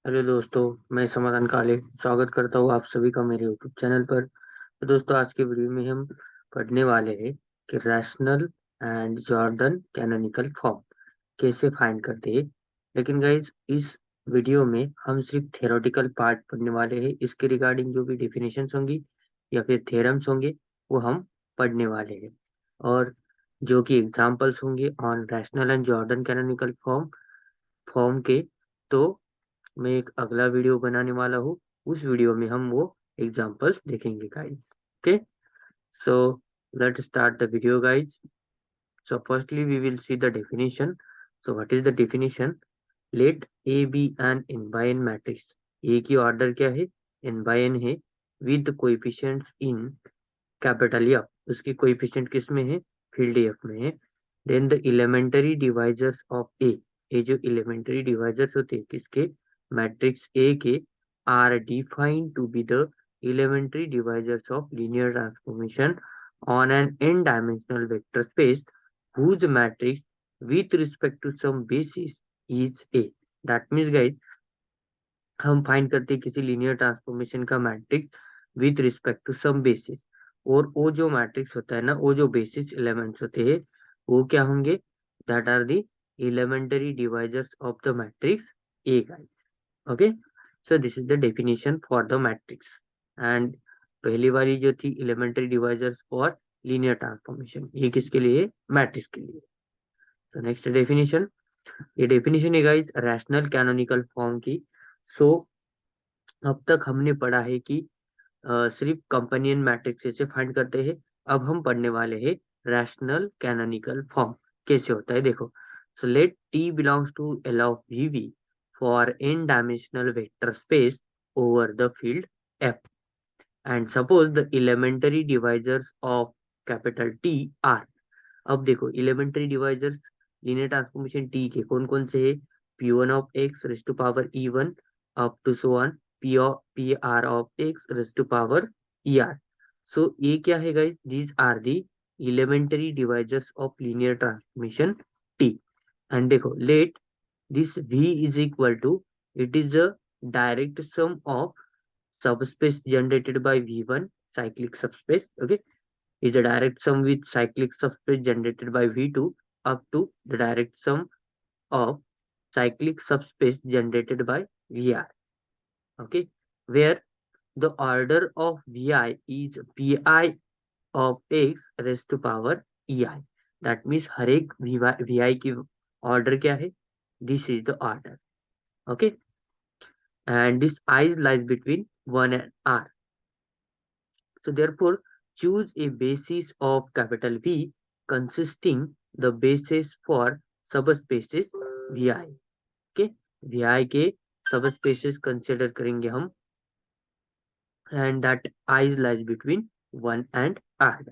Hello दोस्तों, मैं समाधान काले स्वागत करता हूँ आप सभी का मेरे यूट्यूब चैनल पर। तो दोस्तों, आज के वीडियो में हम पढ़ने वाले हैं कि rational and Jordan canonical form कैसे फाइंड करते हैं। लेकिन गाइज, इस वीडियो में हम सिर्फ थ्योरेटिकल पार्ट पढ़ने वाले हैं। इसके रिगार्डिंग जो भी डेफिनेशंस होंगी या फिर थ्योरम्स होंगे वो हम पढ़ने वाले हैं। और जो कि एग्जाम्पल्स होंगे on rational and Jordan canonical form form के, तो मैं एक अगला वीडियो बनाने वाला हूँ। उस वीडियो में हम वो एग्जांपल्स देखेंगे guys. Okay, so let's start the video guys. So firstly we will see the definition. So what is the definition? Let A be an n by n matrix. A की order क्या है? n by n है, with coefficients in capital F. उसकी coefficient किस में है? Field F में है। Then the elementary divisors of A. ये जो elementary divisors होते हैं किसके? मैट्रिक्स A के, are defined to be the elementary divisors of linear transformation on an n-dimensional vector space whose matrix with respect to some basis is A. That means guys, हम find करते हैं किसी linear transformation का matrix with respect to some basis. और वो जो matrix होता है ना, वो जो बेसिस एलिमेंट्स होते हैं वो क्या होंगे? That are the elementary divisors of the matrix A guys. Okay, so this is the definition for the matrix. And पहली वाली जो थी elementary divisors for linear transformation, ये किसके लिए? मैट्रिक्स के लिए। तो नेक्स्ट डेफिनेशन, ये डेफिनेशन है गाइस रैशनल कैनोनिकल फॉर्म की। सो अब तक हमने पढ़ा है कि सिर्फ कंपेनियन मैट्रिक्स से फाइंड करते हैं। अब हम पढ़ने वाले हैं रैशनल कैनोनिकल फॉर्म कैसे होता है। देखो, so let T belongs to L of V V for n dimensional vector space over the field F, and suppose the elementary divisors of capital T are. अब देखो, elementary divisors linear transformation T के कौन कौन से है? P one of X raise to power E one up to so one P R of X raise to power E R. So ये क्या है guys? These are the elementary divisors of linear transformation T. And देखो, let this v is equal to, it is a direct sum of subspace generated by v1 cyclic subspace. Okay, is a direct sum with cyclic subspace generated by V2 up to the direct sum of cyclic subspace generated by VR. Okay, where the order of Vi is Pi of x raised to power ei. That means हर एक Vi की order क्या है? This is the order. Okay, and this I lies between 1 and R. So therefore, choose a basis of capital V consisting the basis for subspaces Vi. Okay, Vi के subspaces consider करेंगे हम, and that I lies between 1 and R.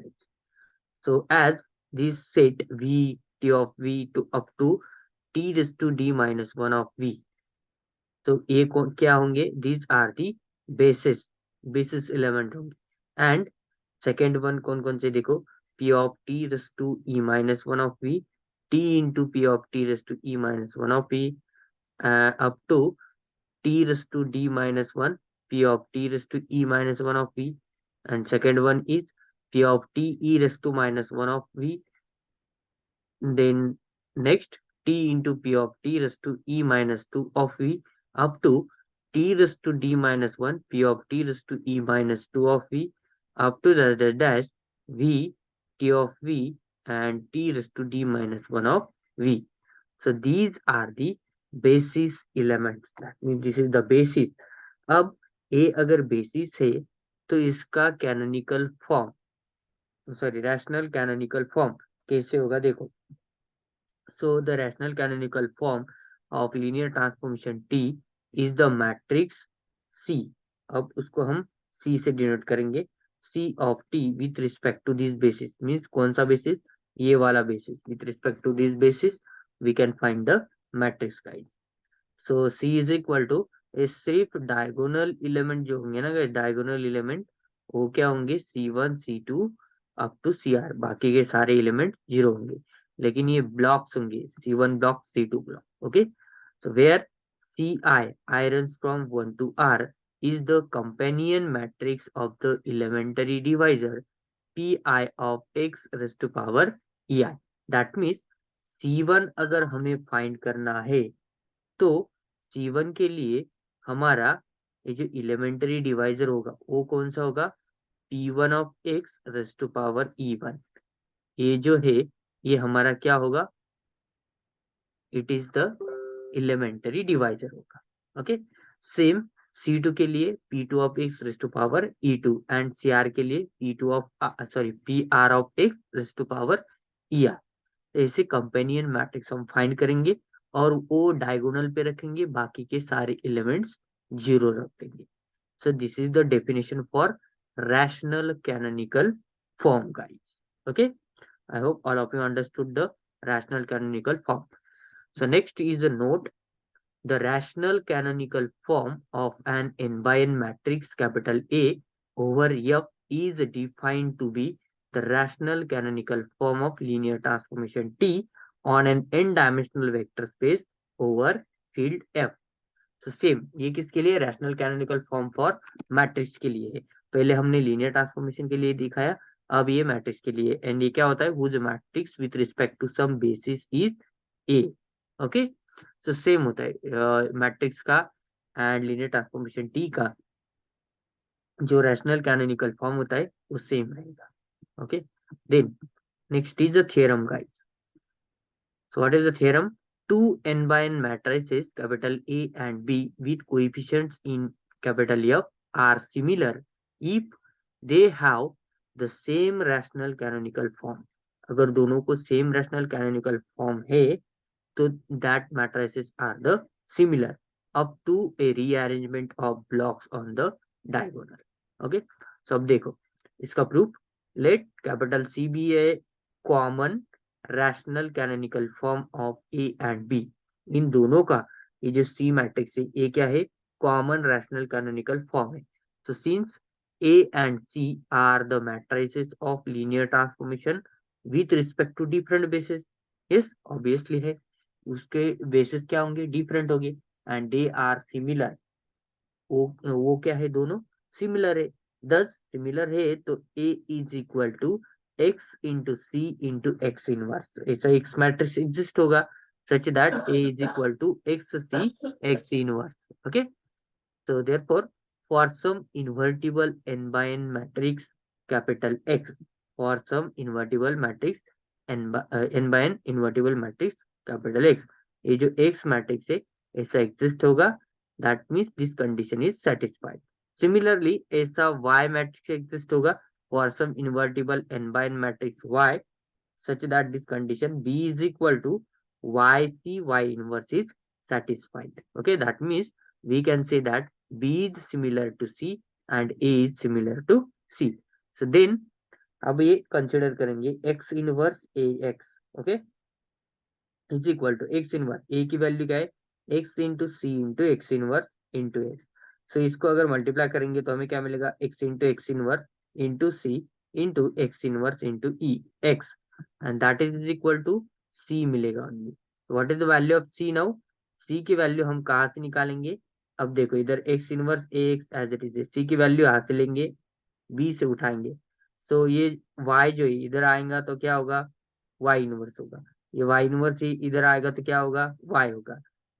So as this set V T of V to up to T raised to D minus 1 of V. तो ये क्या होंगे? These are the basis element होंगे। And second one कौन कौन से देखो, p of t raise to e minus one of v, t into p of t raise to e minus one of v up to t raise to d minus one p of t raise to e minus one of v। And second one is p of t e raise to minus one of v। Then next, t into p of t raised to e minus 2 of v up to t raised to d minus 1 p of t raised to e minus 2 of v up to the dash v t of v and t raised to d minus 1 of v. So these are the basis elements. That means this is the basis. अब a अगर basis है तो इसका canonical form, sorry rational canonical form कैसे होगा? देखो, so the rational canonical form of linear transformation T is the matrix C. अब उसको हम C से डिनोट करेंगे। C of T with respect to this basis means कौन सा basis? ये वाला basis. With respect to this basis we can find the matrix guys. So C is equal to, सिर्फ डायगोनल एलिमेंट जो होंगे ना, डायगोनल एलिमेंट वो क्या होंगे? C1 C2 up to CR। बाकी के सारे एलिमेंट जीरो होंगे, लेकिन ये ब्लॉक्स होंगे, C1 block C2 block. Okay, so where Ci, ions from 1 to R, is the companion matrix of the elementary divisor Pi of x raised to power ei. That means C1 अगर हमें find करना है तो C1 के लिए हमारा ये जो इलेमेंटरी डिवाइजर होगा वो कौन सा होगा, P1 of x raised to power E1। ये जो है ये हमारा क्या होगा, it is the elementary divisor होगा। ओके, सेम C2 के लिए P2 of x raised to power E2 and CR के लिए P2 of PR of x raised to power ER। ऐसे कंपेनियन मैट्रिक्स हम फाइंड करेंगे और वो डायगोनल पे रखेंगे, बाकी के सारे एलिमेंट्स जीरो रख देंगे। सो this is the definition for rational canonical form guys. Okay, I hope all of you understood the rational canonical form. So next is a note. The rational canonical form of an n by n matrix capital A over F is defined to be the rational canonical form of linear transformation T on an n-dimensional vector space over field F. तो same ये किसके लिए, rational canonical form for matrix के लिए है। पहले हमने linear transformation के लिए दिखाया, अब ये मैट्रिक्स के लिए। एंड ये क्या होता है, whose matrix with respect to some basis is A. Okay, तो सेम होता है मैट्रिक्स का एंड लीनियर ट्रांसफॉर्मेशन टी का जो रैशनल कैनोनिकल फॉर्म होता है वो सेम रहेगा। Okay, then next is the theorem guys. So what is the theorem? Two n by n matrices capital A and B with coefficients in capital F are similar if they have the same rational canonical form. अगर दोनों को same rational canonical form है तो that matrices are the similar up to a rearrangement of blocks on the diagonal. Okay, so अब देखो इसका proof. Let capital C be a common rational canonical form of A and B. इन दोनों का ये जो सी मैट्रिक्स है ये क्या है, कॉमन रैशनल कैनोनिकल फॉर्म है। तो since A and C are the matrices of linear transformation with respect to different basis, yes obviously है, उसके बेसिस क्या होंगे, डिफरेंट होंगे। एंड दे आर सिमिलर, वो क्या है, दोनों सिमिलर है। दस सिमिलर है तो A is equal to X into C into x inverse, ऐसा एक्स मैट्रिक्स एग्जिस्ट होगा such that A is equal to X C X inverse. Okay, so therefore for some invertible n by n matrix capital X, for some invertible matrix n by n invertible matrix capital X, ये जो X matrix है ऐसा exist होगा, that means this condition is satisfied. Similarly ऐसा Y matrix exist होगा for some invertible n by n matrix Y such that this condition B is equal to YC Y inverse is satisfied. Okay, that means we can say that B is similar to C and A is similar to C. So then अब ये consider करेंगे x inverse AX, okay, is equal to x inverse A की value क्या है, x into C into x inverse into X. So इसको अगर multiply करेंगे तो हमें क्या मिलेगा, x into x inverse into C into x inverse into E X, and that is equal to c मिलेगा only. What is the value of c now, c की value हम कहाँ से निकालेंगे, अब देखो इधर x inverse ax as it is, c की वैल्यू यहाँ से लेंगे, b से उठाएंगे। सो ये y जो है इधर आएगा तो क्या होगा, y इनवर्स होगा। ये y इनवर्स ही इधर आएगा तो क्या होगा, y होगा।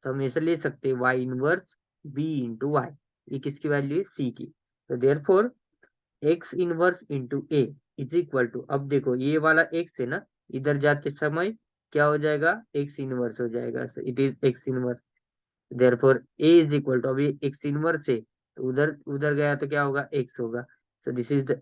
तो हम ऐसे ले सकते हैं y inverse b into y, ये किसकी वैल्यू है, c की। तो therefore x inverse into a is equal to, अब देखो ये वाला x है ना, इधर जाते समय क्या हो जाएगा, x इनवर्स हो जाएगा, it is x inverse. Therefore a is equal to, अभी x इनवर्स है तो उधर उधर गया तो क्या होगा, x होगा। So this is the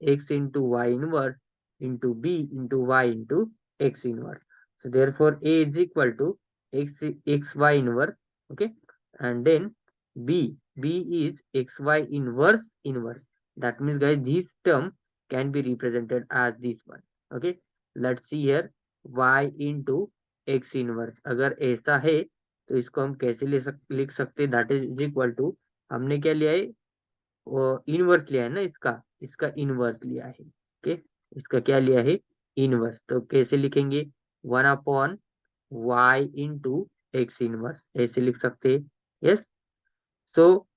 x into y inverse into b into y into x inverse. So therefore A is equal to xy inverse, okay, and then b is xy inverse. That means guys this term can be represented as this one. Okay, let's see here y into x inverse, अगर ऐसा है तो इसको हम कैसे लिख सकते हैं, दैट इज इक्वल टू, हमने क्या लिया है, वो इनवर्स लिया है ना, इसका इनवर्स लिया है। ओके, इसका क्या लिया है, इनवर्स। तो कैसे लिखेंगे, 1 upon y into x inverse, ऐसे लिख सकते हैं। Yes, so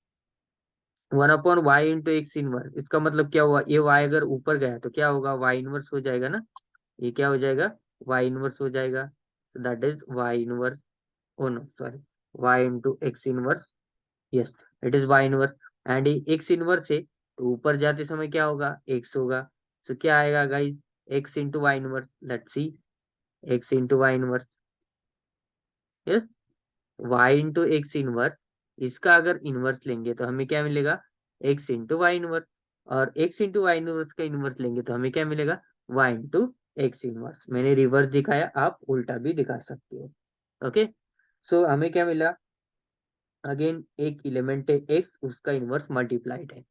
1/y into x inverse, इसका मतलब क्या हुआ, ये y अगर ऊपर गया तो क्या होगा, y इनवर्स हो जाएगा ना, ये क्या हो जाएगा, y इनवर्स हो जाएगा। That is y inverse, oh no sorry, y into x inverse. Yes, it is y inverse. And ये एक्स इनवर्स है तो ऊपर जाते समय क्या होगा, x होगा। तो क्या आएगा guys, x into y inverse, let's see, x into y inverse. Yes, y into x inverse, इसका अगर इनवर्स लेंगे तो हमें क्या मिलेगा, x इंटू वाई इनवर्स। और x इंटू वाई इनवर्स का इनवर्स लेंगे तो हमें क्या मिलेगा, y इंटू एक्स इनवर्स। मैंने रिवर्स दिखाया, आप उल्टा भी दिखा सकते हो। ओके, सो हमें क्या मिला, अगेन एक एलिमेंट है x, उसका इनवर्स मल्टीप्लाइड है।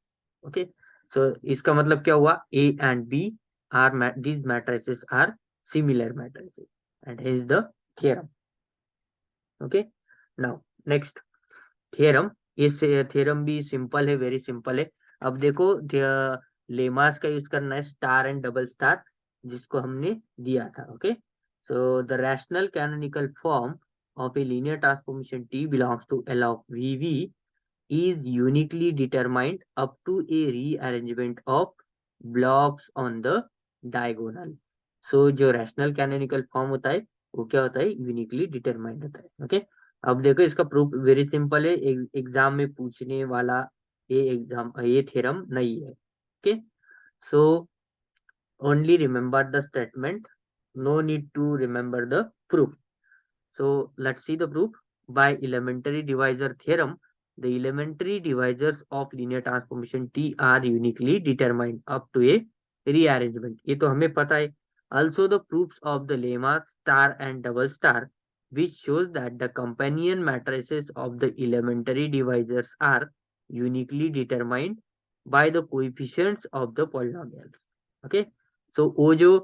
ओके, सो इसका मतलब क्या हुआ, a and b are, these matrices are similar matrices and hence the theorem. Okay, now next theorem, ये थ्योरम भी सिंपल है, वेरी सिंपल है। अब देखो, लेमास का यूज करना है, स्टार एंड डबल स्टार, जिसको हमने दिया था। Okay, so the rational canonical form of a linear transformation T belongs to L of V V is uniquely determined up to a rearrangement of blocks on the diagonal. So जो rational canonical form होता है वो क्या होता है, uniquely determined होता है। Okay, अब देखो इसका प्रूफ वेरी सिंपल है, एग्जाम में पूछने वाला ये थ्योरम नहीं है। Okay, so only remember the statement, no need to remember the proof. So let's see the proof. By elementary divisor theorem, the elementary divisors of linear transformation T are uniquely determined up to a rearrangement. ये तो हमें पता है. Also the proofs of the lemma star and double star, which shows that the companion matrices of the elementary divisors are uniquely determined by the coefficients of the polynomials. Okay, so वो जो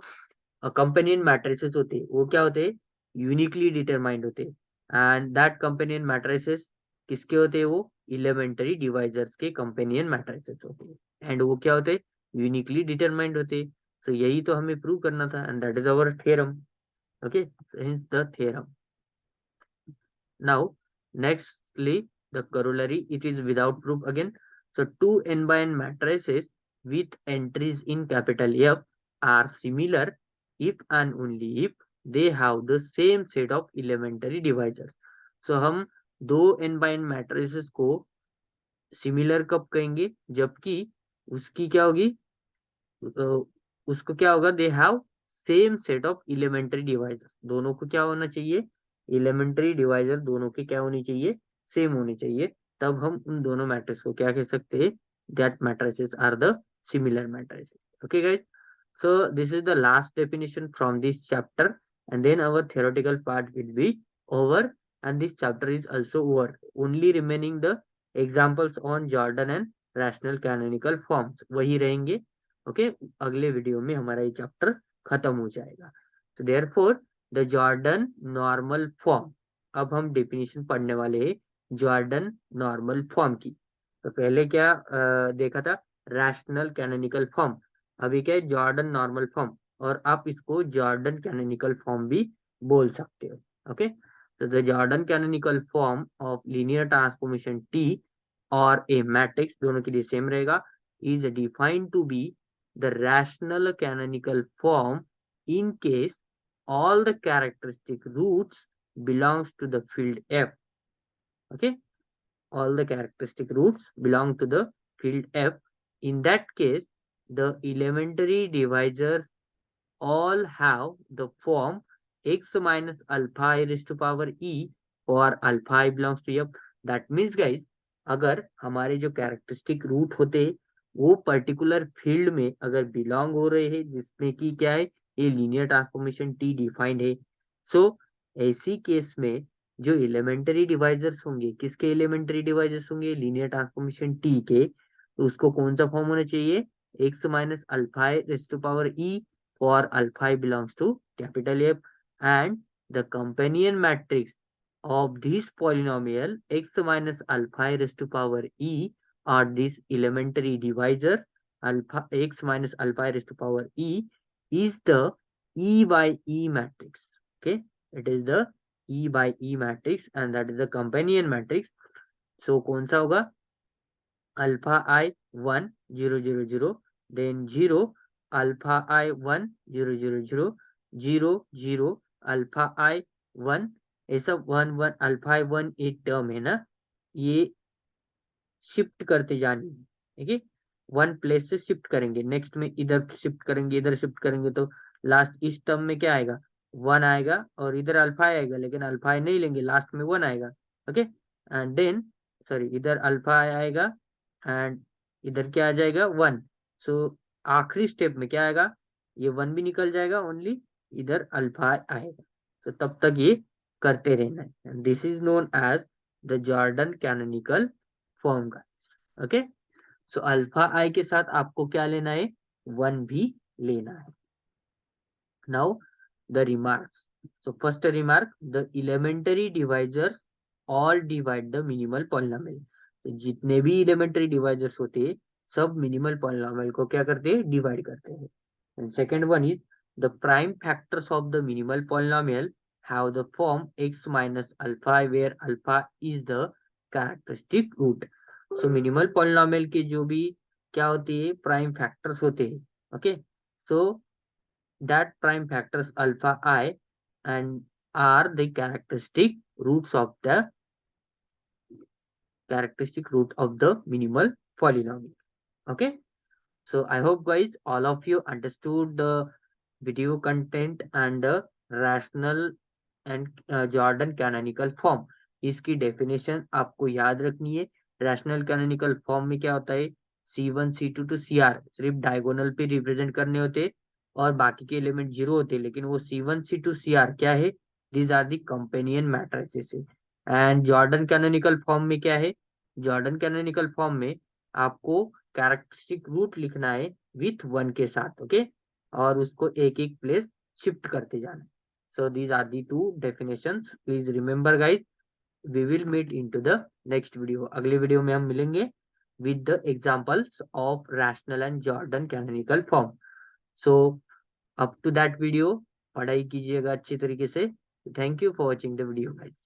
companion matrices होते हैं वो क्या होते हैं, uniquely determined होते हैं। एंड दैट कंपेनियन मैट्रिसेस किसके होते हैं, वो एलिमेंटरी डिवाइजर्स के कंपेनियन मैट्रिसेस होते हैं। एंड वो क्या होते हैं, यूनिकली डिटरमाइंड होते हैं। सो यही तो हमें प्रूव करना था, and that is our theorem. Okay, hence the theorem. Now, nextly, the corollary, it is without proof again. So, two n by n matrices with entries in capital F are similar if and only if they have the same set of elementary divisors. So, हम दो n by n matrices को similar कब कहेंगे, जबकि उसकी क्या होगी, उसको क्या होगा, they have same set of elementary divisor. दोनों को क्या होना चाहिए, एलिमेंट्री डिवाइजर दोनों के क्या होनी चाहिए, सेम होनी चाहिए। तब हम उन दोनों मैट्रिक्स को क्या कह सकते हैं, that matrices are the similar matrices. Okay guys, so this is the last definition from this chapter, and then our theoretical part will be over, and this chapter is also over. Only remaining the examples on Jordan and rational canonical forms वही रहेंगे। Okay, अगले video में हमारा ये chapter खत्म हो जाएगा। तो therefore the Jordan normal form, अब हम डेफिनेशन पढ़ने वाले हैं जॉर्डन नॉर्मल फॉर्म की। तो पहले क्या देखा था, रैशनल कैनोनिकल फॉर्म, अभी क्या है, जॉर्डन नॉर्मल फॉर्म, और आप इसको जॉर्डन कैनोनिकल फॉर्म भी बोल सकते हो। ओके, तो the Jordan canonical form of linear transformation T और ए मैट्रिक्स, दोनों के लिए सेम रहेगा, is defined to be the rational canonical form in case all the characteristic roots belongs to the field F. Okay, all the characteristic roots belong to the field F. In that case, the elementary divisors all have the form x minus alpha e raised to power e for alpha I belongs to F. That means guys, अगर हमारे जो characteristic root होते हैं वो particular field में अगर belong हो रहे हैं, जिसमें कि क्या है, ये लीनियर ट्रांसफॉर्मेशन टी डिफाइंड है, सो ऐसी केस में जो एलिमेंटरी डिवाइजर्स होंगे, किसके एलिमेंटरी डिवाइजर्स होंगे, लीनियर ट्रांसफॉर्मेशन टी के, तो उसको कौन सा फॉर्म होना चाहिए, x minus alpha raise to power E for alpha I belongs to capital F, and the companion matrix of this polynomial x minus alpha I raised to power e are these elementary divisors alpha x minus alpha I raised to power e is the e by e matrix. Okay, it is the E by E matrix and that is the companion matrix. So कौन सा होगा? Alpha I 1 0 0 0, then 0 alpha I 1 0 0 0 0 0 alpha I 1, ऐसा 1 1 alpha I 1 एक term है ना, ये shift करते जानी है, ठीक है। वन प्लेस से शिफ्ट करेंगे, नेक्स्ट में इधर शिफ्ट करेंगे, इधर शिफ्ट करेंगे, तो लास्ट इस टर्म में क्या आएगा? वन आएगा, और इधर अल्फा आएगा, लेकिन अल्फा नहीं लेंगे, लास्ट में वन आएगा। ओके, एंड देन सॉरी, इधर अल्फा आएगा एंड इधर क्या आ जाएगा? वन। सो आखिरी स्टेप में क्या आएगा? ये वन भी निकल जाएगा, ओनली इधर अल्फा आएगा। तो तब तक ये करते रहना है। This is known as the Jordan canonical form का। ओके, सो अल्फा आई के साथ आपको क्या लेना है? वन भी लेना है। Now the remarks. So first remark, the elementary divisors all divide the minimal polynomial. तो जितने भी एलिमेंटरी डिवाइजर्स होते हैं सब मिनिमल पॉलिनोमियल को क्या करते हैं? डिवाइड करते हैं। And second one is the prime factors of the minimal polynomial have the form x minus alpha where alpha is the characteristic root. So minimal polynomial के जो भी क्या होती है? प्राइम फैक्टर्स होते हैं। Okay, so that prime factors alpha I and are the characteristic root of the minimal polynomial. Okay, so I hope guys all of you understood the video content and the rational and Jordan canonical form. इसकी definition आपको याद रखनी है। Rational canonical form में क्या होता है? C1 C2 to CR सिर्फ डायगोनल पे रिप्रेजेंट करने होते, और बाकी के एलिमेंट जीरो होते, लेकिन वो C1 C2 CR क्या है? These are the companion matrices. And Jordan canonical form में क्या है? जॉर्डन कैनोनिकल फॉर्म में आपको कैरेक्टरिस्टिक रूट लिखना है विथ वन के साथ। ओके, और उसको एक एक प्लेस शिफ्ट करते जाना। So these are the two definitions. Please remember guys, we will meet into the next video. अगले वीडियो में हम मिलेंगे with the examples of rational and Jordan canonical form. So up to that video, पढ़ाई कीजिएगा अच्छी तरीके से। Thank you for watching the video guys.